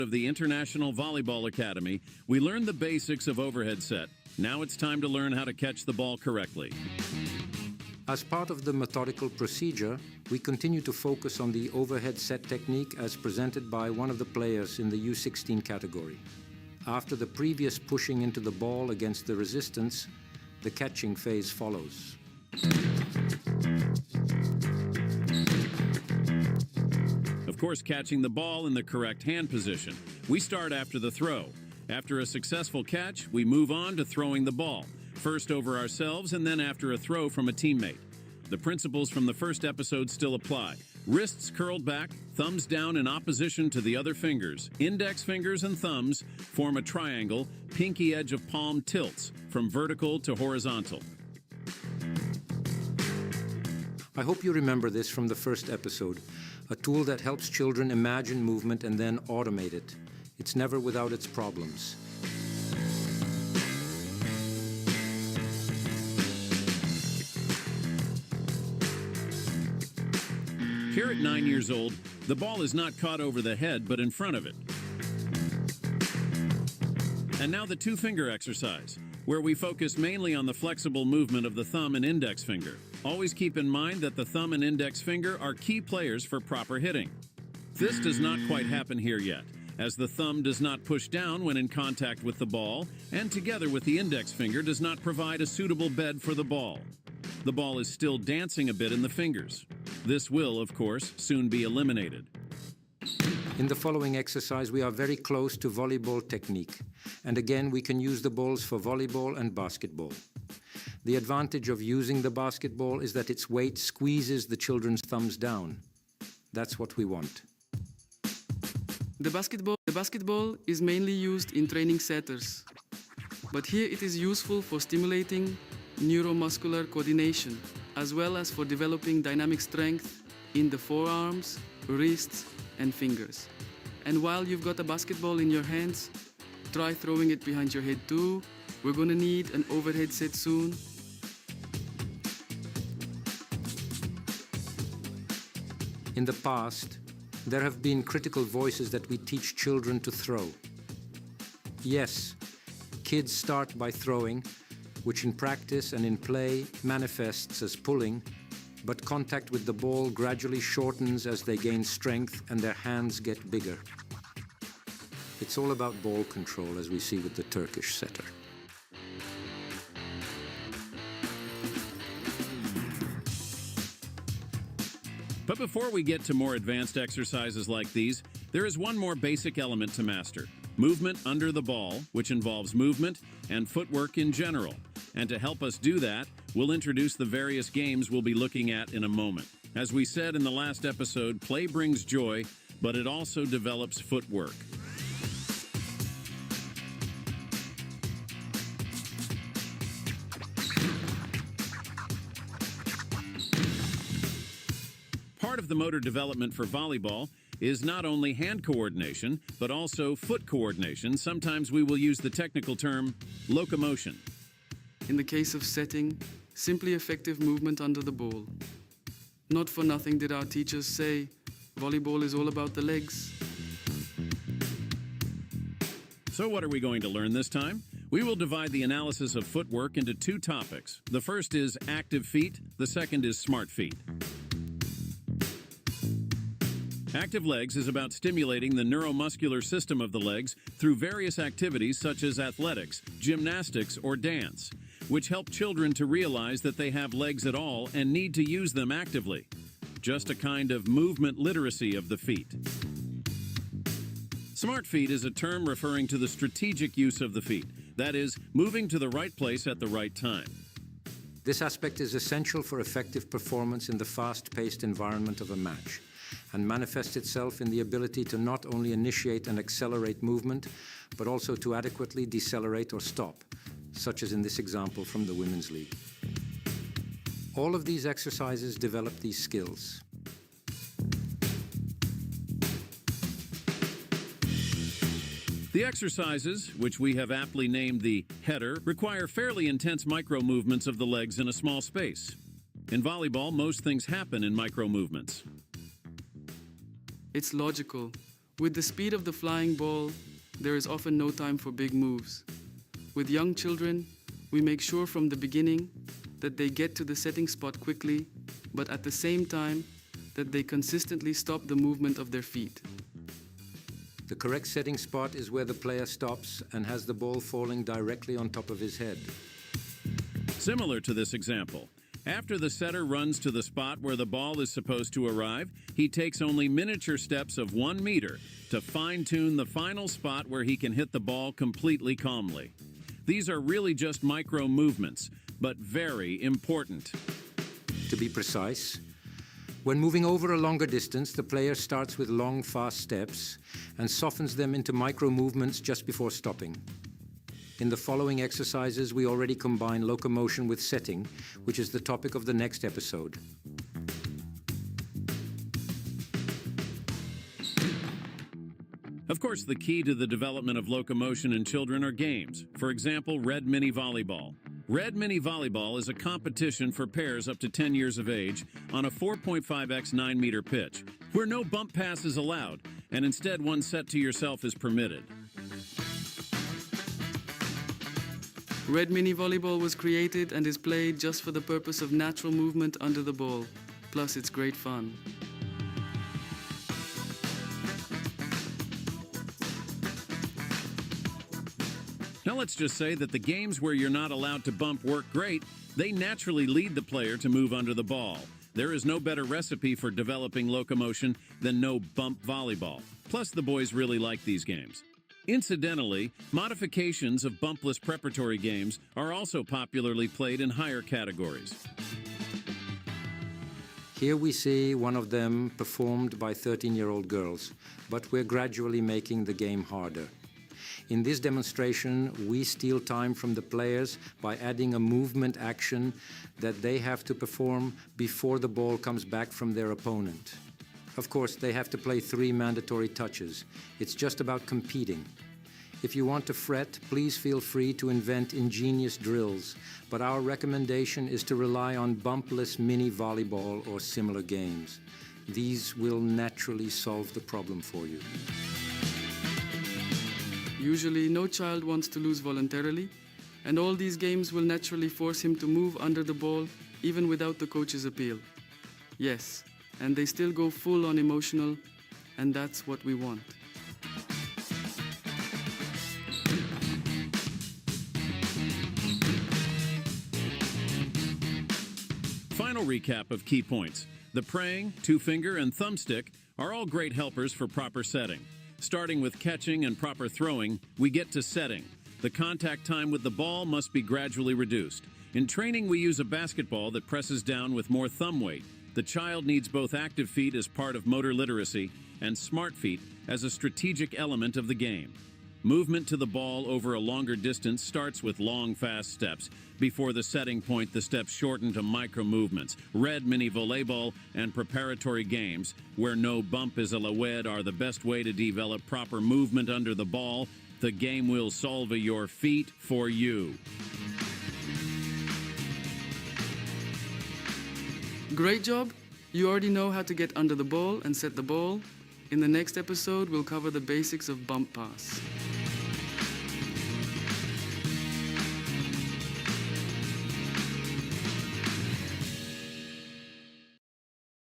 Of the International Volleyball Academy, we learned the basics of overhead set. Now it's time to learn how to catch the ball correctly. As part of the methodical procedure, we continue to focus on the overhead set technique as presented by one of the players in the U16 category. After the previous pushing into the ball against the resistance, the catching phase follows. Of course, catching the ball in the correct hand position. We start after the throw. After a successful catch, we move on to throwing the ball, first over ourselves and then after a throw from a teammate. The principles from the first episode still apply. Wrists curled back, thumbs down in opposition to the other fingers. Index fingers and thumbs form a triangle, pinky edge of palm tilts from vertical to horizontal. I hope you remember this from the first episode, a tool that helps children imagine movement and then automate it. It's never without its problems. Here at 9 years old, the ball is not caught over the head, but in front of it. And now the two-finger exercise, where we focus mainly on the flexible movement of the thumb and index finger. Always keep in mind that the thumb and index finger are key players for proper hitting. This does not quite happen here yet, as the thumb does not push down when in contact with the ball, and together with the index finger does not provide a suitable bed for the ball. The ball is still dancing a bit in the fingers. This will, of course, soon be eliminated. In the following exercise, we are very close to volleyball technique. And again, we can use the balls for volleyball and basketball. The advantage of using the basketball is that its weight squeezes the children's thumbs down. That's what we want. The basketball is mainly used in training setters. But here it is useful for stimulating neuromuscular coordination, as well as for developing dynamic strength in the forearms, wrists, and fingers. And while you've got a basketball in your hands, try throwing it behind your head too. We're gonna need an overhead set soon. In the past, there have been critical voices that we teach children to throw. Yes, kids start by throwing, which in practice and in play manifests as pulling, but contact with the ball gradually shortens as they gain strength and their hands get bigger. It's all about ball control, as we see with the Turkish setter. But before we get to more advanced exercises like these, there is one more basic element to master: movement under the ball, which involves movement and footwork in general. And to help us do that, we'll introduce the various games we'll be looking at in a moment. As we said in the last episode, play brings joy, but it also develops footwork. Part of the motor development for volleyball is not only hand coordination, but also foot coordination. Sometimes we will use the technical term locomotion. In the case of setting, simply effective movement under the ball. Not for nothing did our teachers say, volleyball is all about the legs. So what are we going to learn this time? We will divide the analysis of footwork into two topics. The first is active feet, the second is smart feet. Active legs is about stimulating the neuromuscular system of the legs through various activities such as athletics, gymnastics, or dance, which help children to realize that they have legs at all and need to use them actively. Just a kind of movement literacy of the feet. Smart feet is a term referring to the strategic use of the feet, that is, moving to the right place at the right time. This aspect is essential for effective performance in the fast-paced environment of a match, and manifests itself in the ability to not only initiate and accelerate movement, but also to adequately decelerate or stop, such as in this example from the Women's League. All of these exercises develop these skills. The exercises, which we have aptly named the header, require fairly intense micro-movements of the legs in a small space. In volleyball, most things happen in micro-movements. It's logical. With the speed of the flying ball, there is often no time for big moves. With young children, we make sure from the beginning that they get to the setting spot quickly, but at the same time, that they consistently stop the movement of their feet. The correct setting spot is where the player stops and has the ball falling directly on top of his head. Similar to this example, after the setter runs to the spot where the ball is supposed to arrive, he takes only miniature steps of 1 meter to fine-tune the final spot where he can hit the ball completely calmly. These are really just micro movements, but very important. To be precise, when moving over a longer distance, the player starts with long, fast steps and softens them into micro movements just before stopping. In the following exercises, we already combine locomotion with setting, which is the topic of the next episode. Of course, the key to the development of locomotion in children are games. For example, Red Mini Volleyball. Red Mini Volleyball is a competition for pairs up to 10 years of age on a 4.5x 9-meter pitch, where no bump pass is allowed, and instead one set to yourself is permitted. Red Mini Volleyball was created and is played just for the purpose of natural movement under the ball, plus it's great fun. Now let's just say that the games where you're not allowed to bump work great. They naturally lead the player to move under the ball. There is no better recipe for developing locomotion than no bump volleyball. Plus, the boys really like these games. Incidentally, modifications of bumpless preparatory games are also popularly played in higher categories. Here we see one of them performed by 13-year-old girls, but we're gradually making the game harder. In this demonstration, we steal time from the players by adding a movement action that they have to perform before the ball comes back from their opponent. Of course, they have to play 3 mandatory touches. It's just about competing. If you want to fret, please feel free to invent ingenious drills, but our recommendation is to rely on bumpless mini volleyball or similar games. These will naturally solve the problem for you. Usually, no child wants to lose voluntarily, and all these games will naturally force him to move under the ball even without the coach's appeal. Yes, and they still go full on emotional, and that's what we want. Final recap of key points. The praying, 2-finger, and thumbstick are all great helpers for proper setting. Starting with catching and proper throwing, we get to setting. The contact time with the ball must be gradually reduced. In training, we use a basketball that presses down with more thumb weight. The child needs both active feet as part of motor literacy and smart feet as a strategic element of the game. Movement to the ball over a longer distance starts with long, fast steps. Before the setting point, the steps shorten to micro movements. Red Mini Volleyball and preparatory games, where no bump is allowed, are the best way to develop proper movement under the ball. The game will solve your feet for you. Great job! You already know how to get under the ball and set the ball. In the next episode, we'll cover the basics of bump pass.